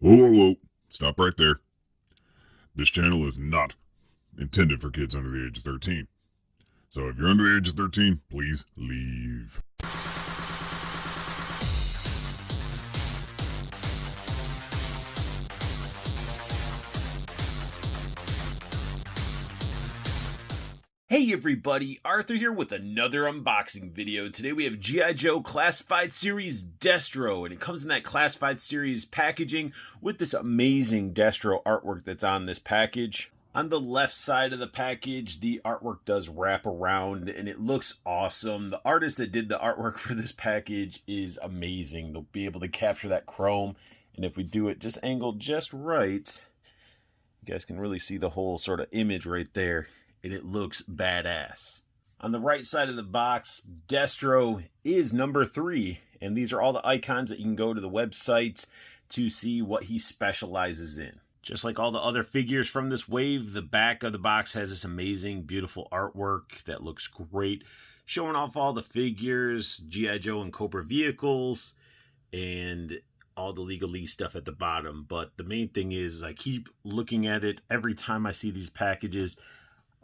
Whoa, whoa, whoa. Stop right there. This channel is not intended for kids under the age of 13. So if you're under the age of 13, please leave. Hey everybody, Arthur here with another unboxing video. Today we have G.I. Joe Classified Series Destro, and it comes in that Classified Series packaging with this amazing Destro artwork that's on this package. On the left side of the package, the artwork does wrap around and it looks awesome. The artist that did the artwork for this package is amazing. They'll be able to capture that chrome, and if we do it just angled just right, you guys can really see the whole sort of image right there. And it looks badass. On the right side of the box, Destro is number 3, and these are all the icons that you can go to the website to see what he specializes in. Just like all the other figures from this wave, the back of the box has this amazing, beautiful artwork that looks great, showing off all the figures, G.I. Joe and Cobra vehicles, and all the legalese stuff at the bottom. But the main thing is, I keep looking at it every time I see these packages.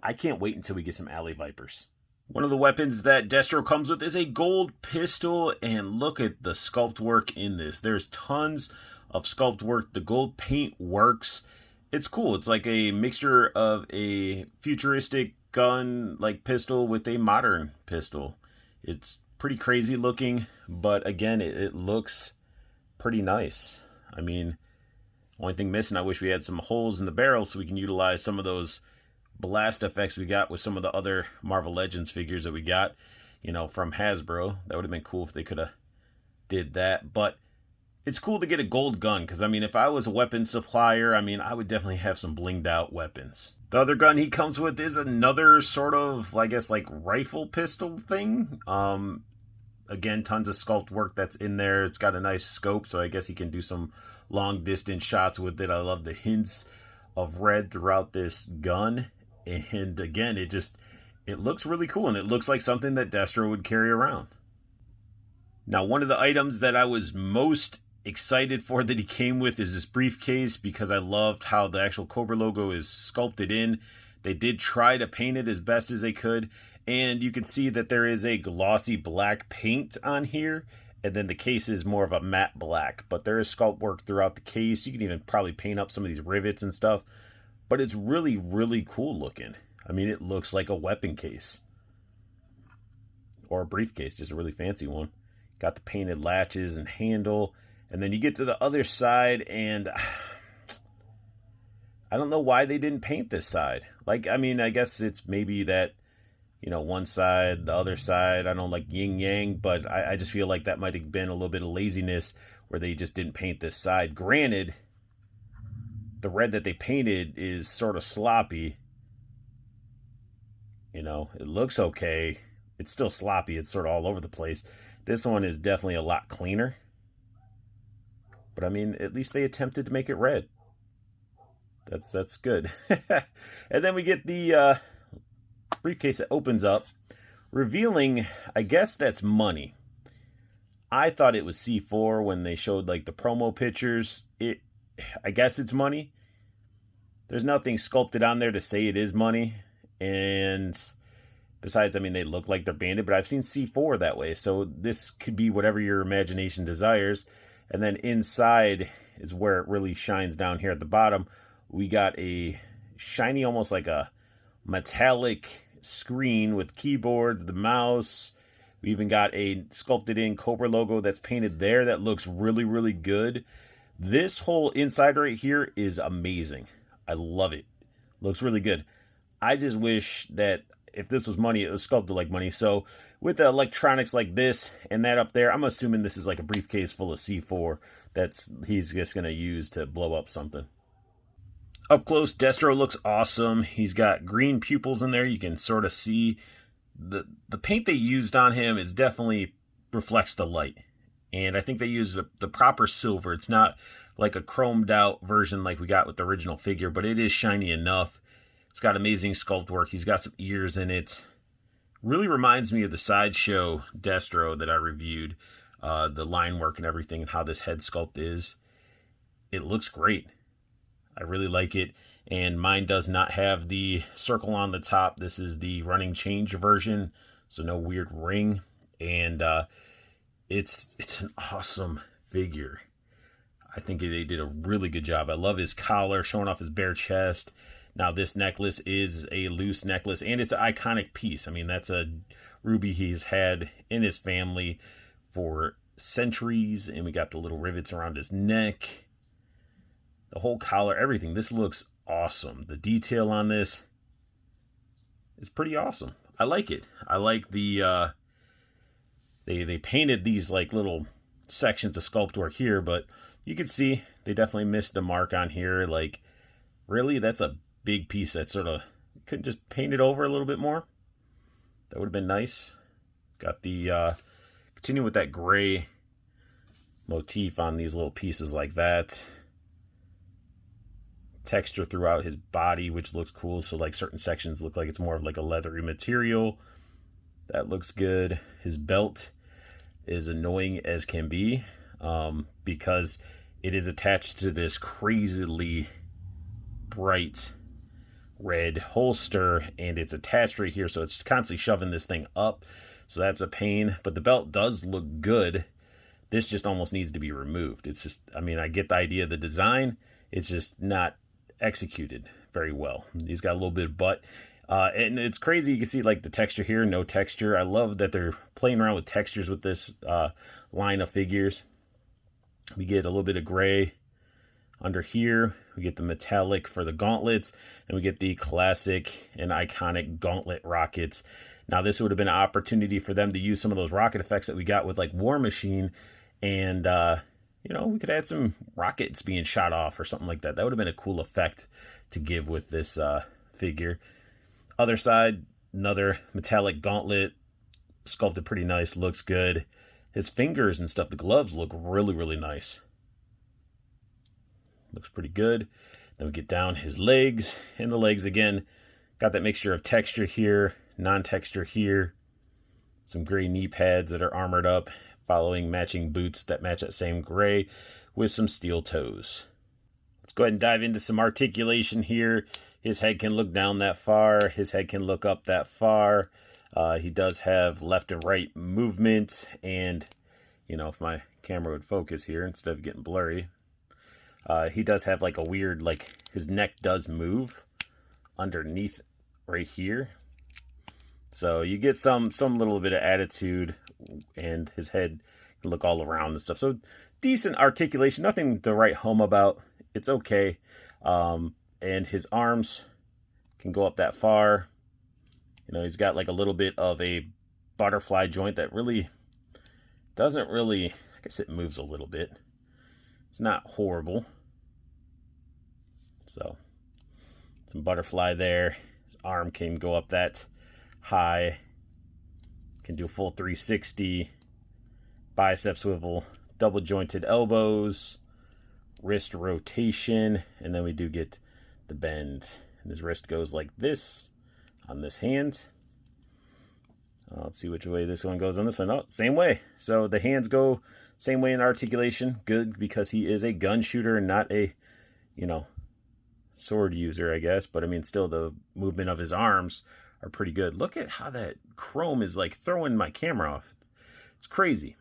I can't wait until we get some Alley Vipers. One of the weapons that Destro comes with is a gold pistol, and look at the sculpt work in this. There's tons of sculpt work. The gold paint works. It's cool. It's like a mixture of a futuristic gun like pistol with a modern pistol. It's pretty crazy looking, but again, it looks pretty nice. I mean, only thing missing, I wish we had some holes in the barrel so we can utilize some of those blast effects we got with some of the other Marvel Legends figures that we got, you know, from Hasbro. That would have been cool if they could have did that. But it's cool to get a gold gun, because I mean, if I was a weapon supplier, I mean, I would definitely have some blinged out weapons. The other gun he comes with is another sort of, I guess, like rifle pistol thing. Again, tons of sculpt work that's in there. It's got a nice scope, so I guess he can do some long distance shots with it. I love the hints of red throughout this gun. And again, it looks really cool, and it looks like something that Destro would carry around. Now, one of the items that I was most excited for that he came with is this briefcase, because I loved how the actual Cobra logo is sculpted in. They did try to paint it as best as they could, and you can see that there is a glossy black paint on here, and then the case is more of a matte black, but there is sculpt work throughout the case. You can even probably paint up some of these rivets and stuff. But it's really, really cool looking. I mean, it looks like a weapon case. Or a briefcase, just a really fancy one. Got the painted latches and handle. And then you get to the other side, and I don't know why they didn't paint this side. Like, I mean, I guess it's maybe that, you know, one side, the other side, I don't like yin-yang, but I just feel like that might have been a little bit of laziness where they just didn't paint this side. Granted, the red that they painted is sort of sloppy. You know, it looks okay. It's still sloppy. It's sort of all over the place. This one is definitely a lot cleaner. But I mean, at least they attempted to make it red. That's good. And then we get the briefcase that opens up, revealing, I guess that's money. I thought it was C4 when they showed like the promo pictures. I guess it's money. There's nothing sculpted on there to say it is money. And besides, I mean, they look like they're banded, but I've seen C4 that way. So this could be whatever your imagination desires. And then inside is where it really shines down here at the bottom. We got a shiny, almost like a metallic screen with keyboard, the mouse. We even got a sculpted in Cobra logo that's painted there that looks really, really good. This whole inside right here is amazing. I love it. Looks really good. I just wish that if this was money, it was sculpted like money. So with the electronics like this and that up there, I'm assuming this is like a briefcase full of C4 that's he's just going to use to blow up something. Up close, Destro looks awesome. He's got green pupils in there. You can sort of see the paint they used on him is definitely reflects the light. And I think they use the proper silver. It's not like a chromed out version like we got with the original figure, but it is shiny enough. It's got amazing sculpt work. He's got some ears in it. Really reminds me of the Sideshow Destro that I reviewed. The line work and everything, and how this head sculpt is. it looks great. I really like it. And mine does not have the circle on the top. This is the running change version, so no weird ring. And it's an awesome figure. I think they did a really good job. I love his collar showing off his bare chest. Now this necklace is a loose necklace, and it's an iconic piece. I mean, that's a ruby he's had in his family for centuries, and we got the little rivets around his neck. The whole collar, everything. This looks awesome. The detail on this is pretty awesome. I like it. I like the they painted these like little sections of sculpt work here, but you can see they definitely missed the mark on here. Like, really, that's a big piece that sort of couldn't just paint it over a little bit more. That would have been nice. Got the continue with that gray motif on these little pieces like that. Texture throughout his body, which looks cool. So like certain sections look like it's more of like a leathery material. That looks good. His belt is annoying as can be, because it is attached to this crazily bright red holster, and it's attached right here, so it's constantly shoving this thing up, so that's a pain. But the belt does look good. This just almost needs to be removed. It's just, I mean, I get the idea of the design, it's just not executed very well. He's got a little bit of butt, and it's crazy. You can see like the texture here, no texture. I love that they're playing around with textures with this line of figures. We get a little bit of gray under here. We get the metallic for the gauntlets, and we get the classic and iconic gauntlet rockets. Now this would have been an opportunity for them to use some of those rocket effects that we got with like War Machine, and you know, we could add some rockets being shot off or something like that. That would have been a cool effect to give with this figure. Other side, another metallic gauntlet, sculpted pretty nice, looks good. His fingers and stuff, the gloves look really, really nice. Looks pretty good. Then we get down his legs, and the legs again got that mixture of texture here, non-texture here, some gray knee pads that are armored up, following matching boots that match that same gray with some steel toes. Let's go ahead and dive into some articulation here. His head can look down that far. His head can look up that far. He does have left and right movement, and you know, if my camera would focus here instead of getting blurry, he does have like a weird, like his neck does move underneath right here. So you get some little bit of attitude, and his head can look all around and stuff. So decent articulation, nothing to write home about. It's okay. And his arms can go up that far. You know, he's got like a little bit of a butterfly joint that really doesn't really, I guess it moves a little bit. It's not horrible. So some butterfly there. His arm can go up that high. Can do a full 360. Bicep swivel. Double jointed elbows. Wrist rotation. And then we do get the bend. And his wrist goes like this on this hand. Let's see which way this one goes on this one. Oh, same way. So the hands go same way in articulation. Good, because he is a gun shooter and not a, you know, sword user, I guess. But I mean, still the movement of his arms are pretty good. Look at how that chrome is like throwing my camera off. It's crazy.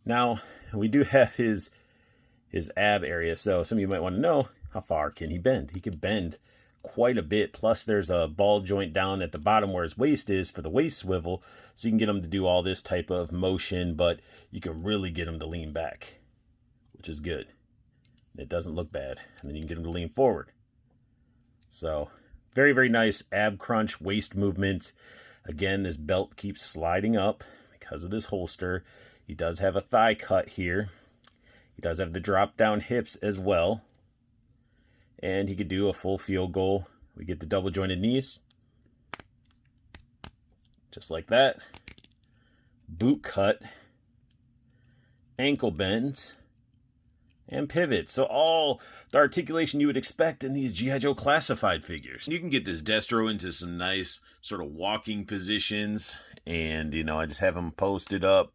Now, we do have his ab area. So some of you might want to know, how far can he bend? He can bend quite a bit. Plus there's a ball joint down at the bottom where his waist is for the waist swivel, so you can get him to do all this type of motion, but you can really get him to lean back, which is good. It doesn't look bad. And then you can get him to lean forward. So very, very nice ab crunch waist movement. Again, this belt keeps sliding up because of this holster. He does have a thigh cut here. He does have the drop down hips as well. And he could do a full field goal. We get the double jointed knees. Just like that. Boot cut. Ankle bend. And pivot. So all the articulation you would expect in these G.I. Joe classified figures. You can get this Destro into some nice sort of walking positions. And, you know, I just have him posted up,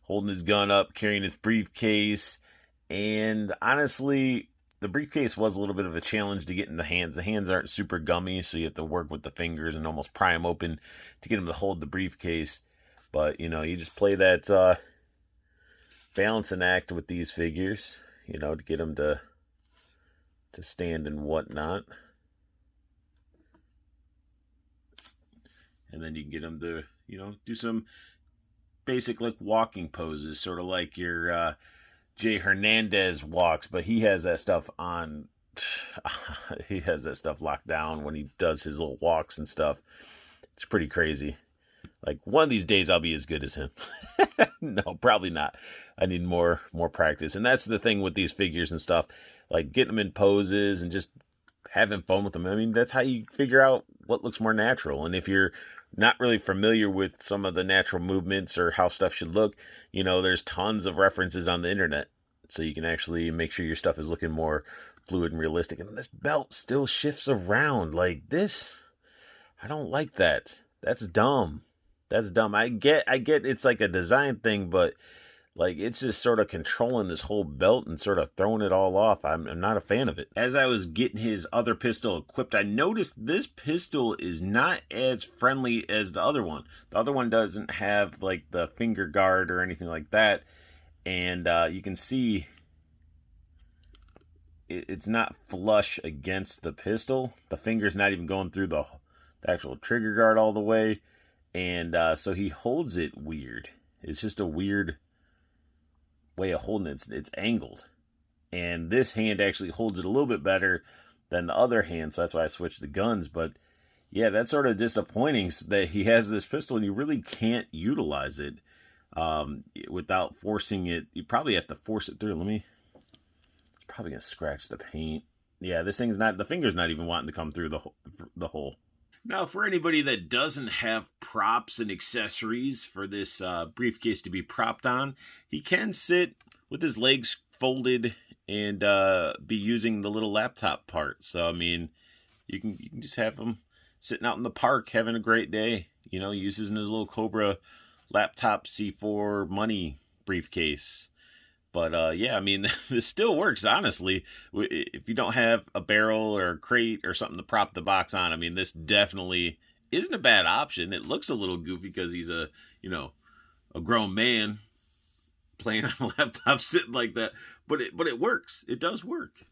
holding his gun up, carrying his briefcase. And honestly, the briefcase was a little bit of a challenge to get in the hands. The hands aren't super gummy, so you have to work with the fingers and almost pry them open to get them to hold the briefcase. But, you know, you just play that balancing act with these figures, you know, to get them to stand and whatnot. And then you can get them to, you know, do some basic like walking poses, sort of like your Jay Hernandez walks, but he has that stuff on. He has that stuff locked down when he does his little walks and stuff. It's pretty crazy. Like, one of these days I'll be as good as him. No, probably not. I need more practice. And that's the thing with these figures and stuff. Like, getting them in poses and just having fun with them. I mean, that's how you figure out what looks more natural. And if you're not really familiar with some of the natural movements or how stuff should look, you know, there's tons of references on the internet. So you can actually make sure your stuff is looking more fluid and realistic. And this belt still shifts around like this. I don't like that. That's dumb. That's dumb. I get it's like a design thing, but like, it's just sort of controlling this whole belt and sort of throwing it all off. I'm not a fan of it. As I was getting his other pistol equipped, I noticed this pistol is not as friendly as the other one. The other one doesn't have like the finger guard or anything like that. And you can see it's not flush against the pistol. The finger's not even going through the actual trigger guard all the way. And so he holds it weird. It's just a weird way of holding it. It's angled, and this hand actually holds it a little bit better than the other hand, so that's why I switched the guns. But yeah, that's sort of disappointing that he has this pistol and you really can't utilize it without forcing it. You probably have to force it through. It's probably gonna scratch the paint. Yeah, this thing's not, the finger's not even wanting to come through the hole. Now, for anybody that doesn't have props and accessories for this briefcase to be propped on, he can sit with his legs folded and be using the little laptop part. So, I mean, you can just have him sitting out in the park having a great day. You know, he uses his little Cobra laptop C4 money briefcase. But, yeah, I mean, this still works, honestly. If you don't have a barrel or a crate or something to prop the box on, I mean, this definitely isn't a bad option. It looks a little goofy because he's a grown man playing on a laptop sitting like that. But it works. It does work.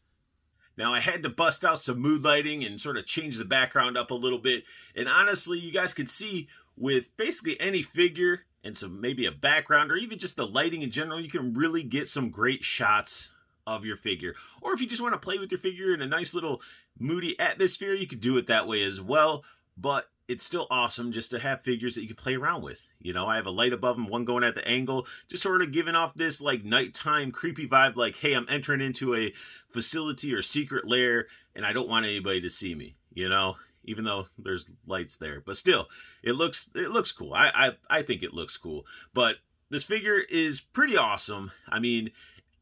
Now, I had to bust out some mood lighting and sort of change the background up a little bit. And honestly, you guys can see with basically any figure and some maybe a background or even just the lighting in general, you can really get some great shots of your figure. Or if you just want to play with your figure in a nice little moody atmosphere, you could do it that way as well. But it's still awesome just to have figures that you can play around with. You know, I have a light above them, one going at the angle, just sort of giving off this like nighttime creepy vibe, like, hey, I'm entering into a facility or secret lair and I don't want anybody to see me, you know? Even though there's lights there, but still, it looks cool. I think it looks cool. But this figure is pretty awesome. I mean,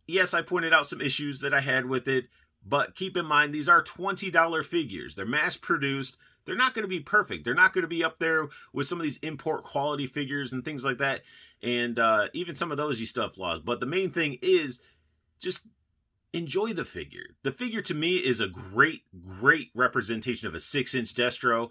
yes, I pointed out some issues that I had with it, but keep in mind these are $20 figures. They're mass produced. They're not going to be perfect. They're not going to be up there with some of these import quality figures and things like that. And even some of those you still have flaws. But the main thing is just enjoy the figure. The figure to me is a great representation of a 6-inch Destro.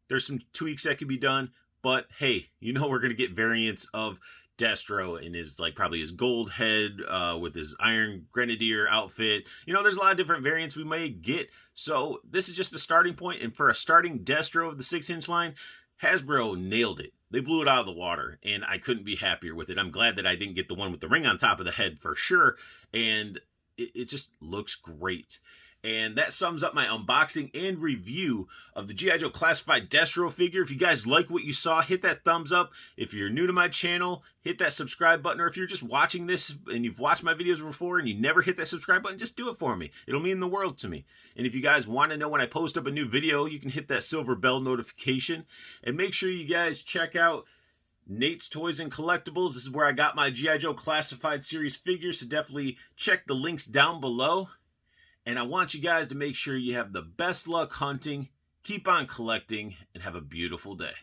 There's some tweaks that can be done, but hey, you know we're going to get variants of Destro in his, like, probably his gold head with his Iron Grenadier outfit. You know, there's a lot of different variants we may get. So this is just a starting point, and for a starting Destro of the 6-inch line, Hasbro nailed it. They blew it out of the water, and I couldn't be happier with it. I'm glad that I didn't get the one with the ring on top of the head for sure, and it just looks great. And that sums up my unboxing and review of the G.I. Joe Classified Destro figure. If you guys like what you saw, hit that thumbs up. If you're new to my channel, hit that subscribe button. Or if you're just watching this and you've watched my videos before and you never hit that subscribe button, just do it for me. It'll mean the world to me. And if you guys want to know when I post up a new video, you can hit that silver bell notification. And make sure you guys check out Nate's Toys and Collectibles. This is where I got my G.I. Joe Classified Series figures, so definitely check the links down below. And I want you guys to make sure you have the best luck hunting, keep on collecting, and have a beautiful day.